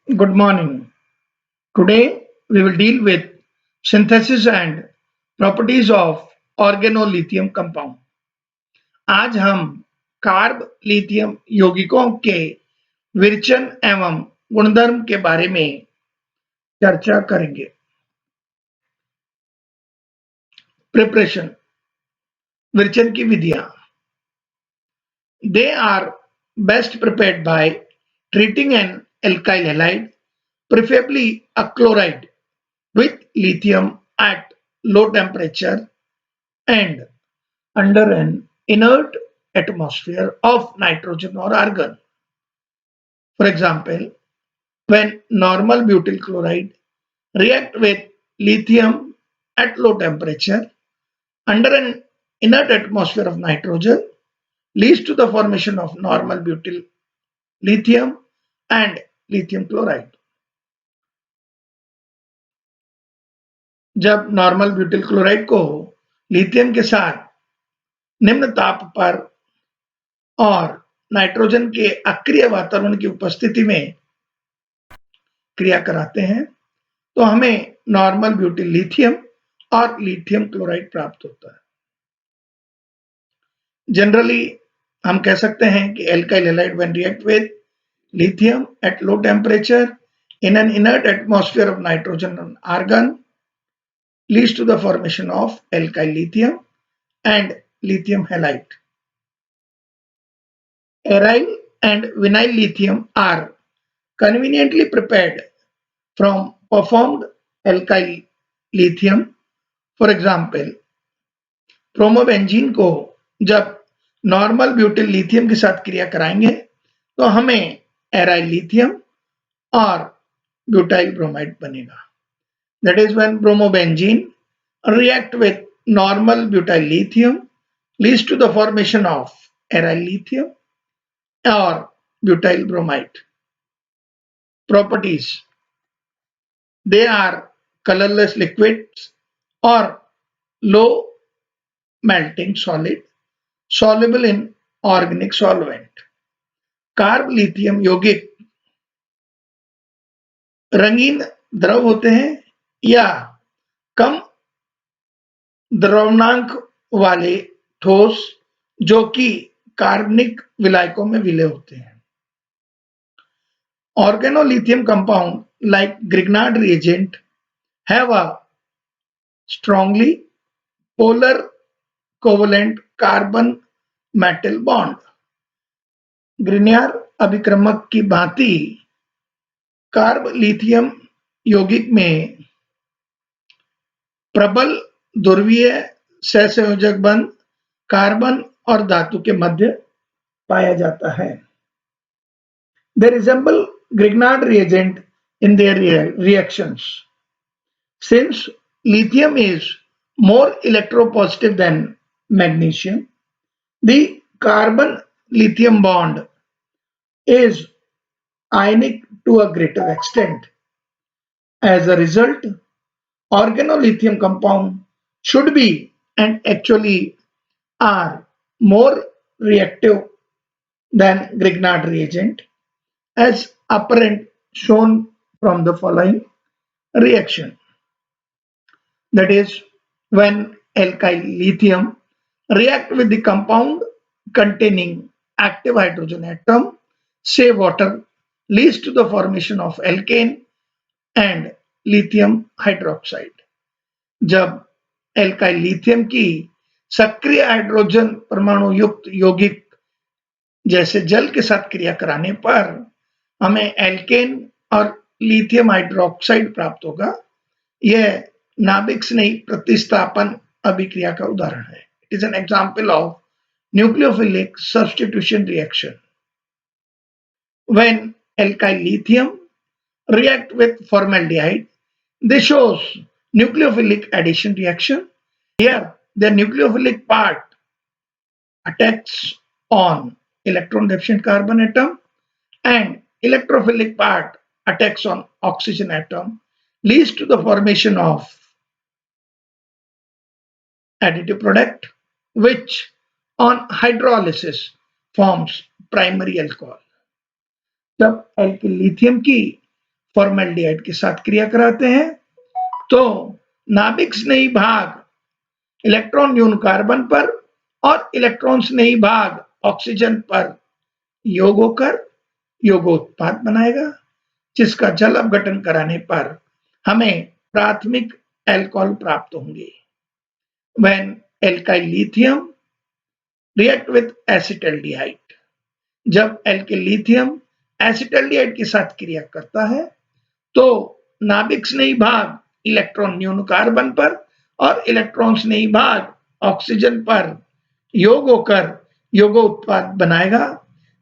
Good morning. Today we will deal with synthesis and properties of organolithium compound. आज हम carb lithium यौगिकों के विरचन एवं गुणधर्म के बारे में चर्चा करेंगे। प्रिपरेशन विरचन की विधियां They are best prepared by treating an alkyl halide, preferably a chloride, with lithium at low temperature and under an inert atmosphere of nitrogen or argon. For example, when normal butyl chloride react with lithium at low temperature under an inert atmosphere of nitrogen leads to the formation of normal butyl lithium and lithium chloride. जब normal butyl chloride को lithium के साथ निम्न ताप पर और nitrogen के अक्रिय वातावरण की उपस्थिति में क्रिया कराते हैं तो हमें नॉर्मल ब्यूटिल लिथियम और लिथियम क्लोराइड प्राप्त होता है। जनरली हम कह सकते हैं कि alkyl halide when react with lithium at low temperature in an inert atmosphere of nitrogen and argon leads to the formation of alkyl lithium and lithium halide. Aryl and vinyl lithium are conveniently prepared from performed alkyl lithium. For example, प्रोमोबेंजीन को जब normal butyl lithium के साथ क्रिया कराएंगे तो हमें aryl lithium और butyl bromide बनेगा। That is when bromobenzene react with normal butyl lithium leads to the formation of aryl lithium or butyl bromide. Properties: they are colorless liquids or low melting solid soluble in organic solvent. Carb lithium यौगिक रंगीन द्रव होते हैं या कम द्रवणांक वाले ठोस जो कि कार्बनिक विलायकों में विलय होते हैं। Organolithium compound like Grignard reagent have a strongly polar covalent carbon metal bond. Grignard अभिक्रमक की भांति कार्ब लिथियम यौगिक में प्रबल ध्रुवीय सहसंयोजक बंध कार्बन और धातु के मध्य पाया जाता है। They resemble Grignard reagent in their reactions. Since lithium is more electropositive than magnesium, the carbon-lithium bond is ionic to a greater extent. As a result, organolithium compound should be and actually are more reactive than Grignard reagent, as apparent shown from the following reaction. That is, when alkyl lithium react with the compound containing active hydrogen atom, say water, leads to the formation of alkane and lithium hydroxide. जब alkyl lithium की सक्रिय hydrogen परमाणु युक्त यौगिक जैसे जल के साथ क्रिया कराने पर हमें एल्केन और लिथियम हाइड्रोक्साइड प्राप्त होगा। यह नाभिक स्नेही प्रतिस्थापन अभिक्रिया का उदाहरण है। It is an example of nucleophilic substitution reaction. When alkyl lithium react with formaldehyde, they shows nucleophilic addition reaction. Here, the nucleophilic part attacks on electron deficient carbon atom and electrophilic part attacks on oxygen atom, leads to the formation of additive product which on hydrolysis forms primary alcohol. जब alkyl lithium की formaldehyde के साथ क्रिया कराते हैं तो नाभिक स्नेही भाग इलेक्ट्रॉन न्यून कार्बन पर और इलेक्ट्रॉन स्नेही भाग ऑक्सीजन पर योग होकर योगोत्पाद बनाएगा, जिसका जल अपघटन कराने पर हमें प्राथमिक अल्कोहल प्राप्त होंगे। When alkyl lithium react with acetaldehyde, जब एल्किल लिथियम एसिटल्डिहाइड के साथ क्रिया करता है तो नाभिक स्नेही भाग इलेक्ट्रॉन न्यून कार्बन पर और इलेक्ट्रॉन स्नेही भाग ऑक्सीजन पर योग होकर योगोत्पाद बनाएगा,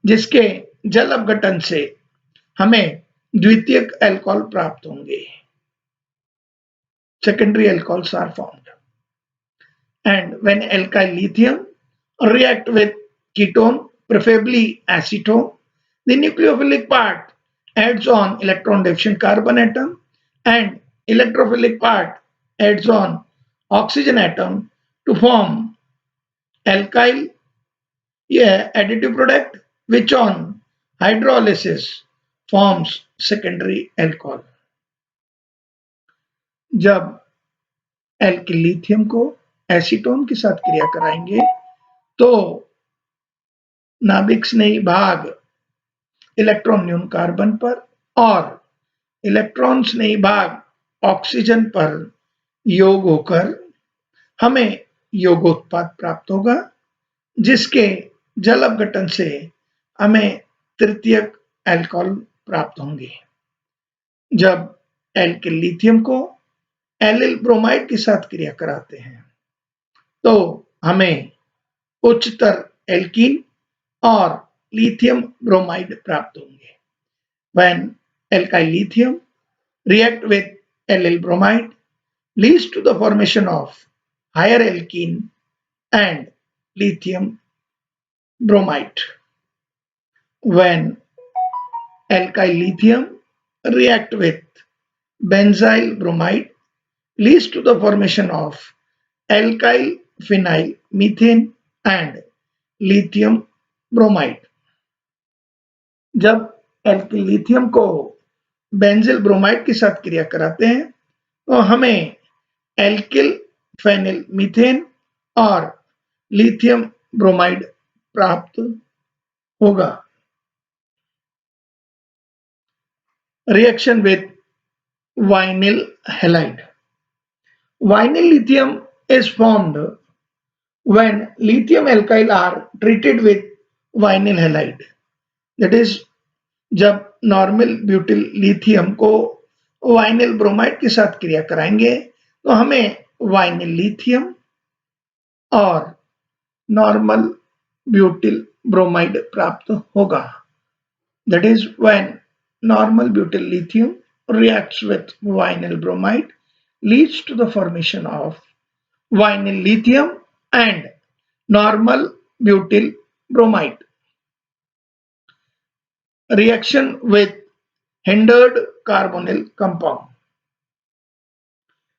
जिसके जल अपघटन से हमें द्वितीयक अल्कोहल प्राप्त होंगे। Secondary alcohols are formed. And when alkyl lithium react with ketone, preferably acetone, the nucleophilic part adds on electron deficient carbon atom and electrophilic part adds on oxygen atom to form alkyl additive product, which on hydrolysis forms secondary alcohol. जब alkyl lithium को acetone के साथ क्रिया कराएंगे तो नाभिक स्नेही भाग electron न्यून कार्बन पर और इलेक्ट्रॉन स्नेही भाग ऑक्सीजन पर योग होकर हमें योगोत्पाद प्राप्त होगा, जिसके जल अपघटन से हमें तृतीयक अल्कोहल प्राप्त होंगे। जब एल्किल लिथियम को एलिल ब्रोमाइड के साथ क्रिया कराते हैं तो हमें उच्चतर एल्कीन और लिथियम ब्रोमाइड प्राप्त होंगे। When alkyl lithium react with allyl bromide leads to the formation of higher alkene and lithium bromide. When alkyl lithium react with benzyl bromide leads to the formation of alkyl phenyl methane and lithium bromide. जब alkyl lithium को benzyl bromide के साथ क्रिया कराते हैं तो हमें alkyl phenyl methane और लिथियम ब्रोमाइड प्राप्त होगा। Reaction with vinyl halide. Vinyl lithium is formed when lithium alkyl are treated with vinyl halide. That is, जब नॉर्मल ब्यूटिल लिथियम को वाइनिल ब्रोमाइड के साथ क्रिया कराएंगे तो हमें वाइनिल लिथियम और नॉर्मल ब्यूटिल ब्रोमाइड प्राप्त होगा। That is, when normal butyl lithium reacts with vinyl bromide leads to the formation of vinyl lithium and normal butyl bromide. Reaction with hindered carbonyl compound.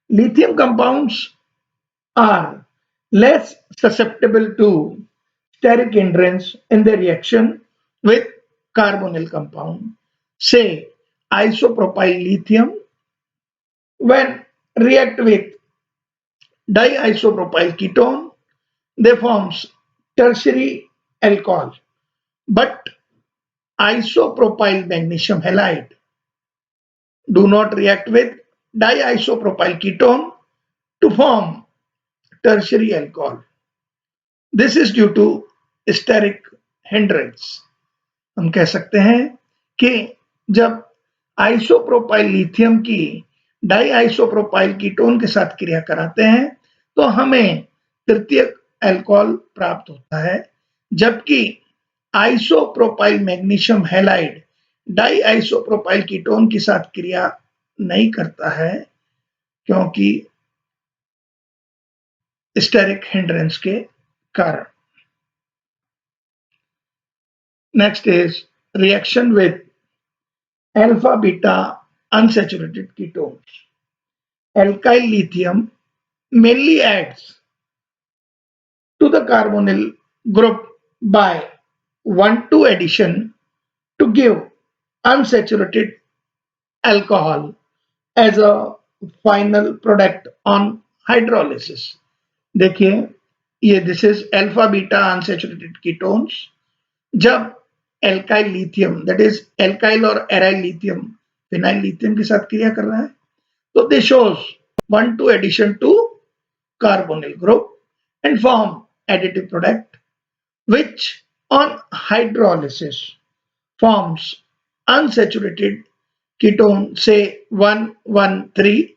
Lithium compounds are less susceptible to steric hindrance in their reaction with carbonyl compound. Say isopropyl lithium when react with diisopropyl ketone, they forms tertiary alcohol. But isopropyl magnesium halide do not react with diisopropyl ketone to form tertiary alcohol. This is due to steric hindrance. हम कह सकते हैं कि जब isopropyl lithium की डाइआइसोप्रोपाइल ketone के साथ क्रिया कराते हैं तो हमें तृतीयक अल्कोहल प्राप्त होता है, जबकि आइसोप्रोपाइल मैग्नीशियम हैलाइड डाइआइसोप्रोपाइल कीटोन के साथ क्रिया नहीं करता है क्योंकि स्टेरिक हिंड्रेंस के कारण। Next is reaction with alpha beta unsaturated ketones. Alkyl lithium mainly adds to the carbonyl group by 1,2 addition to give unsaturated alcohol as a final product on hydrolysis. देखिए, ये this is alpha beta unsaturated ketones जब alkyl lithium that is alkyl और aryl lithium phenyl lithium के साथ क्रिया कर रहा है तो they shows 1,2 addition to carbonyl group and form additive product which on hydrolysis forms unsaturated ketone say 1,1,3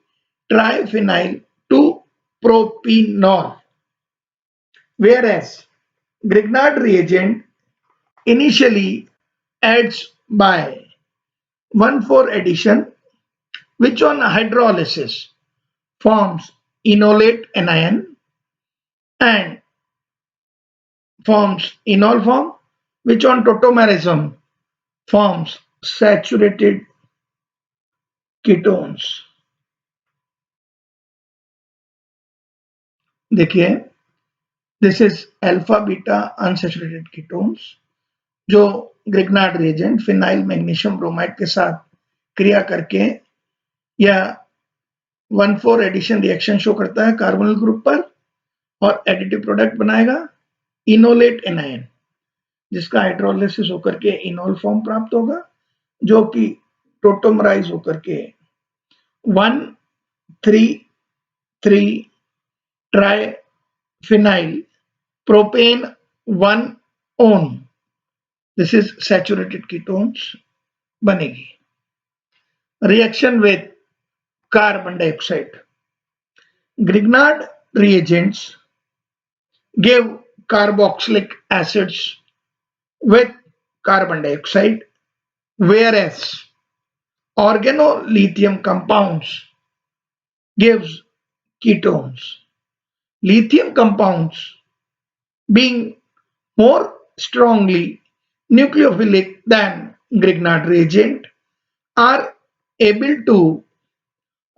triphenyl 2-propanol, whereas Grignard reagent initially adds by 1,4 addition which on hydrolysis forms enolate anion and forms enol form which on tautomerism forms saturated ketones. देखिए, this is alpha beta unsaturated ketones जो Grignard reagent phenyl magnesium bromide के साथ क्रिया करके या 1,4 addition reaction show करता है carbonyl group पर और एडिटिव प्रोडक्ट बनाएगा इनोलेट एनायन जिसका हाइड्रोलिसिस होकर के इनोल फॉर्म प्राप्त होगा जो कि टोटोमराइज होकर के 1,3,3 triphenyl propane 1 one this is saturated ketones बनेगी. Reaction with carbon dioxide. Grignard reagents give carboxylic acids with carbon dioxide, whereas organolithium compounds gives ketones. Lithium compounds being more strongly nucleophilic than Grignard reagent are able to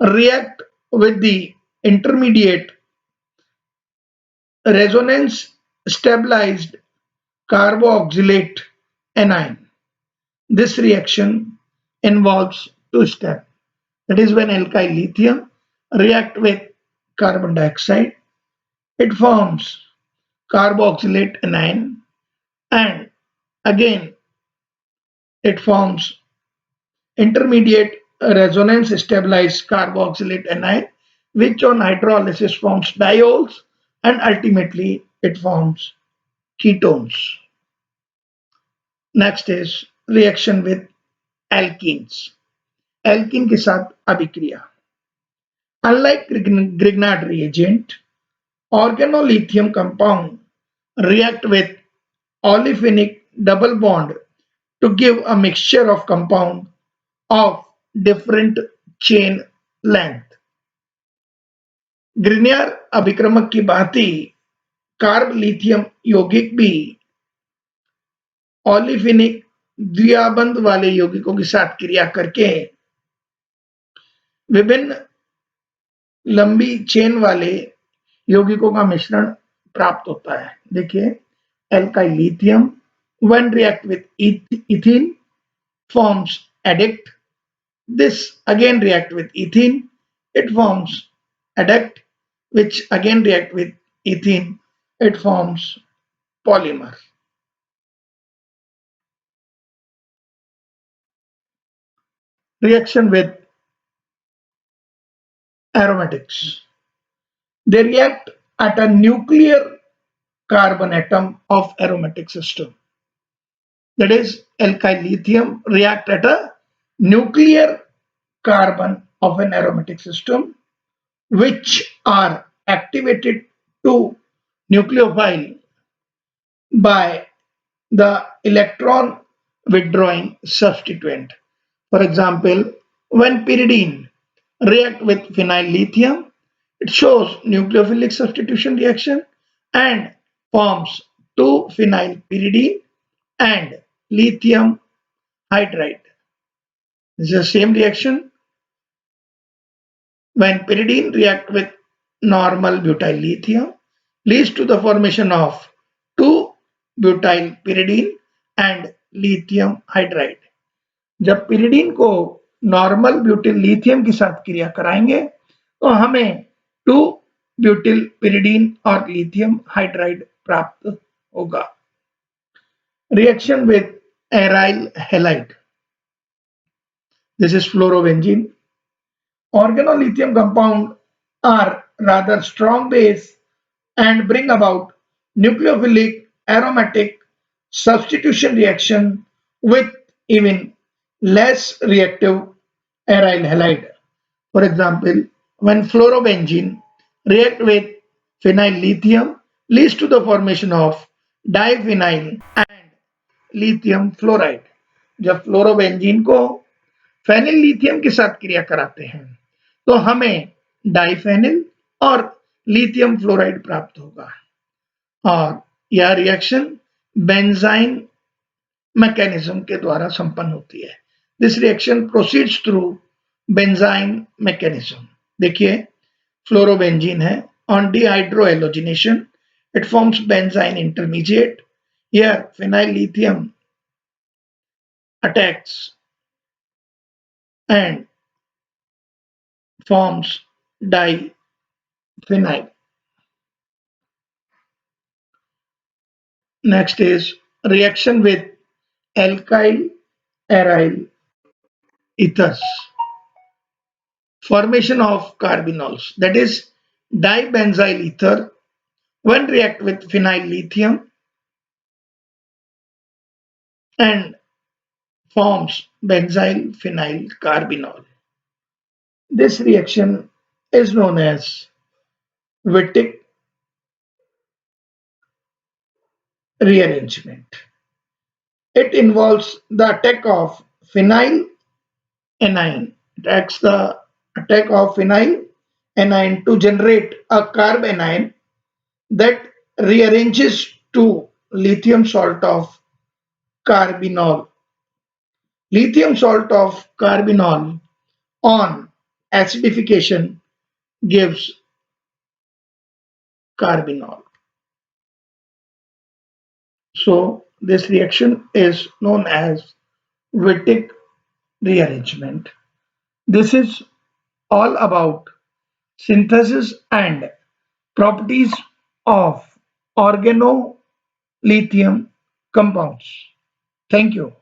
react with the intermediate resonance stabilized carboxylate anion. This reaction involves two steps. That is when alkyl lithium react with carbon dioxide, it forms carboxylate anion and again it forms intermediate resonance stabilized carboxylate anion which on hydrolysis forms diols and ultimately it forms ketones. Next is reaction with alkenes. Alkene के साथ अभिक्रिया. Unlike Grignard reagent, organolithium compound react with olefinic double bond to give a mixture of compound of different chain length. ग्रिनियर अभिक्रमक की भांति carb lithium यौगिक भी ओलिफिनिक द्विआबंध वाले यौगिकों के साथ क्रिया करके विभिन्न लंबी चेन वाले यौगिकों का मिश्रण प्राप्त होता है. देखिए, alkyl lithium when react with ethene forms addict. This again react with ethene, it forms adduct, which again react with ethene, it forms polymer. Reaction with aromatics. They react at a nuclear carbon atom of aromatic system. That is, alkyl lithium react at a nuclear carbon of an aromatic system which are activated to nucleophile by the electron withdrawing substituent. For example, when pyridine react with phenyl lithium, it shows nucleophilic substitution reaction and forms 2-phenyl pyridine and lithium hydride. This is the same reaction when pyridine react with normal butyl lithium leads to the formation of 2-butyl pyridine and lithium hydride. जब pyridine को normal butyl lithium के साथ क्रिया कराएंगे तो हमें 2 butyl pyridine और lithium hydride प्राप्त होगा। Reaction with aryl halide. This is fluorobenzene. Organolithium compound are rather strong base and bring about nucleophilic aromatic substitution reaction with even less reactive aryl halide. For example, when fluorobenzene react with phenyl lithium leads to the formation of diphenyl and lithium fluoride. जब fluorobenzene को phenyl lithium के साथ क्रिया कराते हैं तो हमें diphenyl और लिथियम फ्लोराइड प्राप्त होगा और यह रिएक्शन बेंजाइन मैकेनिज्म के द्वारा संपन्न होती है। This reaction proceeds through benzyne mechanism. देखिए फ्लोरोबेंजीन है, on dehydrohalogenation it forms benzyne intermediate. Here phenyl lithium attacks and forms diphenyl. Next is reaction with alkyl aryl ethers. Formation of carbenols, that is dibenzyl ether when react with phenyl lithium and forms benzyl phenyl carbinol. This reaction is known as Wittig rearrangement. It involves the attack of phenyl anion. It acts the attack of phenyl anion to generate a carb anion that rearranges to lithium salt of carbinol. Lithium salt of carbinol on acidification gives carbinol. So this reaction is known as Wittig rearrangement. This is all about synthesis and properties of organolithium compounds. Thank you.